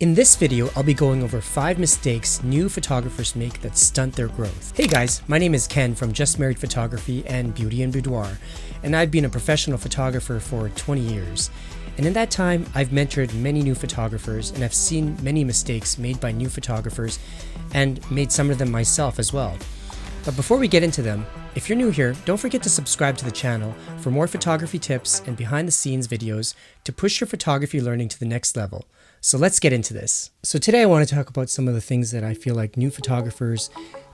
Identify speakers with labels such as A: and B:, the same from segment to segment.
A: In this video, I'll be going over 5 mistakes new photographers make that stunt their growth. Hey guys, my name is Ken from Just Married Photography and Beauty and Boudoir, and I've been a professional photographer for 20 years. And in that time, I've mentored many new photographers and I've seen many mistakes made by new photographers and made some of them myself as well. But before we get into them, if you're new here, don't forget to subscribe to the channel for more photography tips and behind the scenes videos to push your photography learning to the next level. So let's get into this. So today I want to talk about some of the things that I feel like new photographers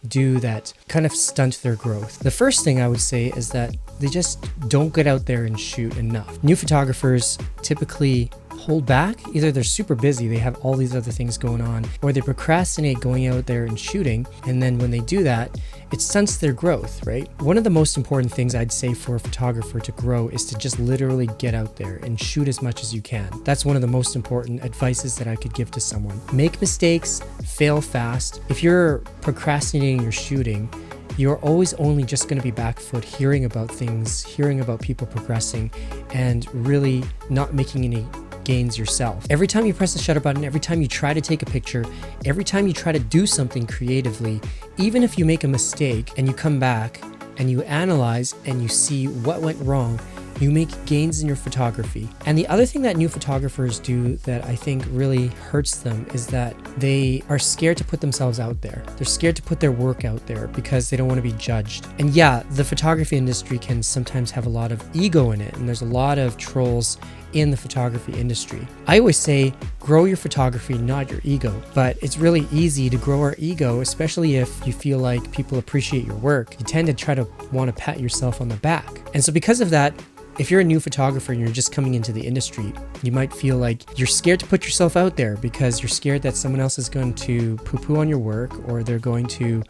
A: do that kind of stunt their growth. The first thing I would say is that they just don't get out there and shoot enough. New photographers typically hold back. Either they're super busy, they have all these other things going on, or they procrastinate going out there and shooting, and then when they do that, it stunts their growth, right? One of the most important things I'd say for a photographer to grow is to just literally get out there and shoot as much as you can. That's one of the most important advices that I could give to someone. Make mistakes, fail fast. If you're procrastinating your shooting, you're always only just going to be back foot hearing about things, hearing about people progressing, and really not making any gains yourself. Every time you press the shutter button, every time you try to take a picture, every time you try to do something creatively, even if you make a mistake and you come back and you analyze and you see what went wrong, you make gains in your photography. And the other thing that new photographers do that I think really hurts them is that they are scared to put themselves out there. They're scared to put their work out there because they don't want to be judged. And yeah, the photography industry can sometimes have a lot of ego in it, and there's a lot of trolls in the photography industry. I always say, grow your photography, not your ego. But it's really easy to grow our ego, especially if you feel like people appreciate your work. You tend to try to want to pat yourself on the back. And so because of that, if you're a new photographer and you're just coming into the industry, you might feel like you're scared to put yourself out there because you're scared that someone else is going to poo-poo on your work, or they're going to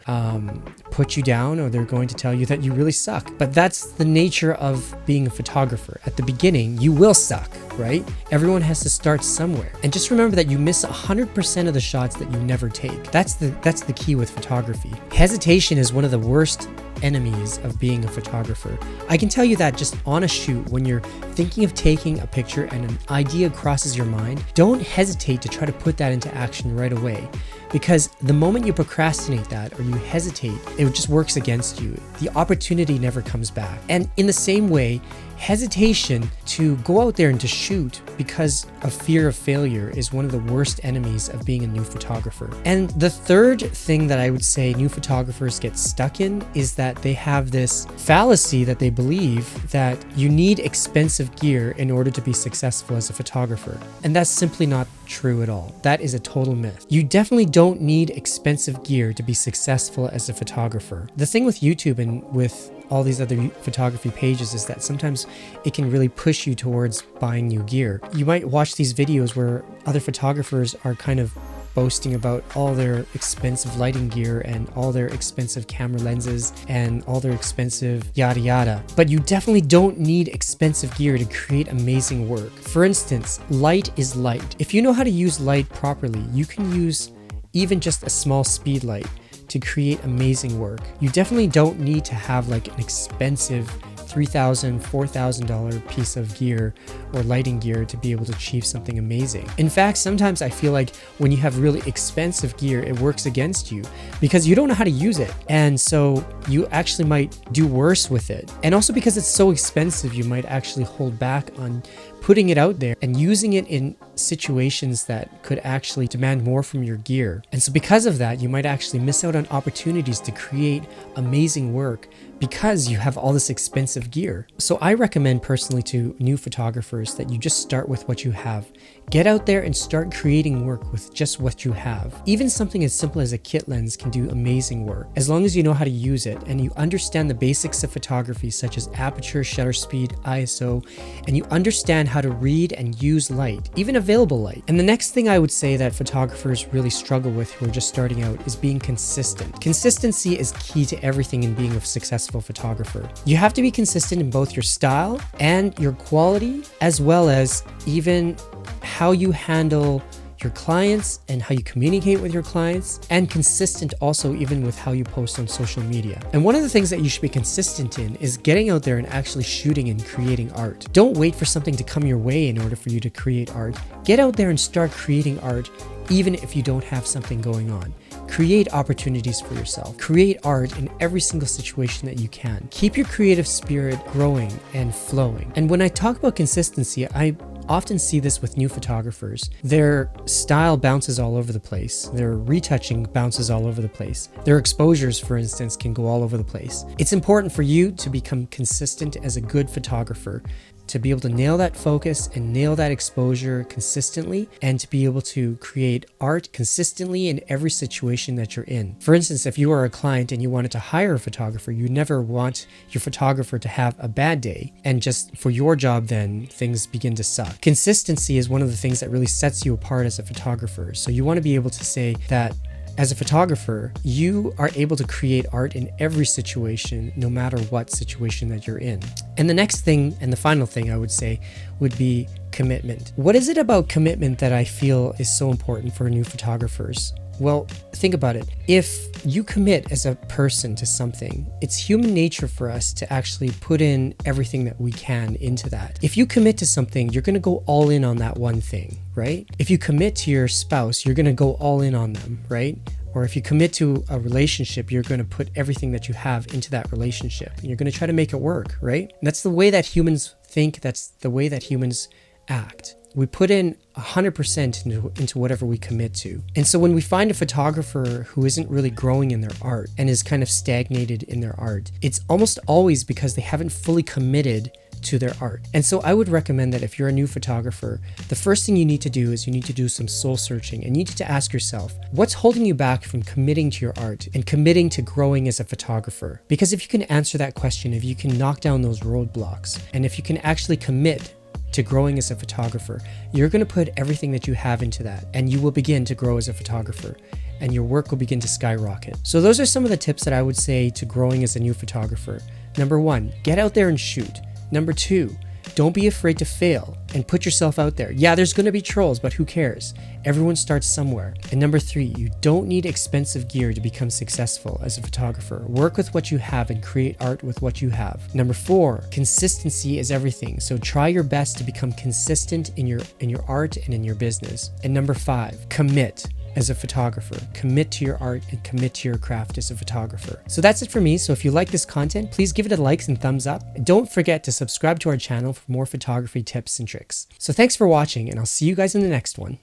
A: put you down, or they're going to tell you that you really suck. But that's the nature of being a photographer. At the beginning, you will suck, right? Everyone has to start somewhere. And just remember that you miss 100% of the shots that you never take. That's the key with photography. Hesitation is one of the worst enemies of being a photographer. I can tell you that just on a shoot, when you're thinking of taking a picture and an idea crosses your mind, don't hesitate to try to put that into action right away. Because the moment you procrastinate that or you hesitate, it just works against you. The opportunity never comes back. And in the same way, hesitation to go out there and to shoot because of fear of failure is one of the worst enemies of being a new photographer. And the third thing that I would say new photographers get stuck in is that they have this fallacy that they believe that you need expensive gear in order to be successful as a photographer. And that's simply not true at all. That is a total myth. You definitely don't need expensive gear to be successful as a photographer. The thing with YouTube and with all these other photography pages is that sometimes it can really push you towards buying new gear. You might watch these videos where other photographers are kind of boasting about all their expensive lighting gear and all their expensive camera lenses and all their expensive yada yada. But you definitely don't need expensive gear to create amazing work. For instance, light is light. If you know how to use light properly, you can use even just a small speed light to create amazing work. You definitely don't need to have like an expensive $3,000, $4,000 piece of gear or lighting gear to be able to achieve something amazing. In fact, sometimes I feel like when you have really expensive gear, it works against you because you don't know how to use it. And so you actually might do worse with it. And also because it's so expensive, you might actually hold back on putting it out there and using it in situations that could actually demand more from your gear. And so because of that, you might actually miss out on opportunities to create amazing work because you have all this expensive gear. So I recommend personally to new photographers that you just start with what you have. Get out there and start creating work with just what you have. Even something as simple as a kit lens can do amazing work, as long as you know how to use it and you understand the basics of photography such as aperture, shutter speed, ISO, and you understand how to read and use light, even available light. And the next thing I would say that photographers really struggle with who are just starting out is being consistent. Consistency is key to everything in being a successful photographer. You have to be consistent in both your style and your quality, as well as even how you handle your clients and how you communicate with your clients, and consistent also even with how you post on social media. And one of the things that you should be consistent in is getting out there and actually shooting and creating art. Don't wait for something to come your way in order for you to create art. Get out there and start creating art even if you don't have something going on. Create opportunities for yourself. Create art in every single situation that you can. Keep your creative spirit growing and flowing. And when I talk about consistency, I often see this with new photographers. Their style bounces all over the place. Their retouching bounces all over the place. Their exposures, for instance, can go all over the place. It's important for you to become consistent as a good photographer, to be able to nail that focus and nail that exposure consistently, and to be able to create art consistently in every situation that you're in. For instance, if you are a client and you wanted to hire a photographer, you never want your photographer to have a bad day and just for your job then things begin to suck. Consistency is one of the things that really sets you apart as a photographer. So you want to be able to say that as a photographer, you are able to create art in every situation, no matter what situation that you're in. And the next thing, and the final thing I would say, would be commitment. What is it about commitment that I feel is so important for new photographers? Well, think about it. If you commit as a person to something, it's human nature for us to actually put in everything that we can into that. If you commit to something, you're going to go all in on that one thing, right? If you commit to your spouse, you're going to go all in on them, right? Or if you commit to a relationship, you're going to put everything that you have into that relationship and you're going to try to make it work, right? And that's the way that humans think. That's the way that humans act. We put in 100% into whatever we commit to. And so when we find a photographer who isn't really growing in their art and is kind of stagnated in their art, it's almost always because they haven't fully committed to their art. And so I would recommend that if you're a new photographer, the first thing you need to do is you need to do some soul searching and you need to ask yourself, what's holding you back from committing to your art and committing to growing as a photographer? Because if you can answer that question, if you can knock down those roadblocks, and if you can actually commit to growing as a photographer, you're going to put everything that you have into that and you will begin to grow as a photographer and your work will begin to skyrocket. So those are some of the tips that I would say to growing as a new photographer. Number 1, get out there and shoot. Number 2, don't be afraid to fail and put yourself out there. Yeah, there's going to be trolls, but who cares? Everyone starts somewhere. And number 3, you don't need expensive gear to become successful as a photographer. Work with what you have and create art with what you have. Number 4, consistency is everything. So try your best to become consistent in your art and in your business. And number 5, commit. As a photographer, commit to your art and commit to your craft as a photographer. So that's it for me. So if you like this content, please give it a like and thumbs up. And don't forget to subscribe to our channel for more photography tips and tricks. So thanks for watching and I'll see you guys in the next one.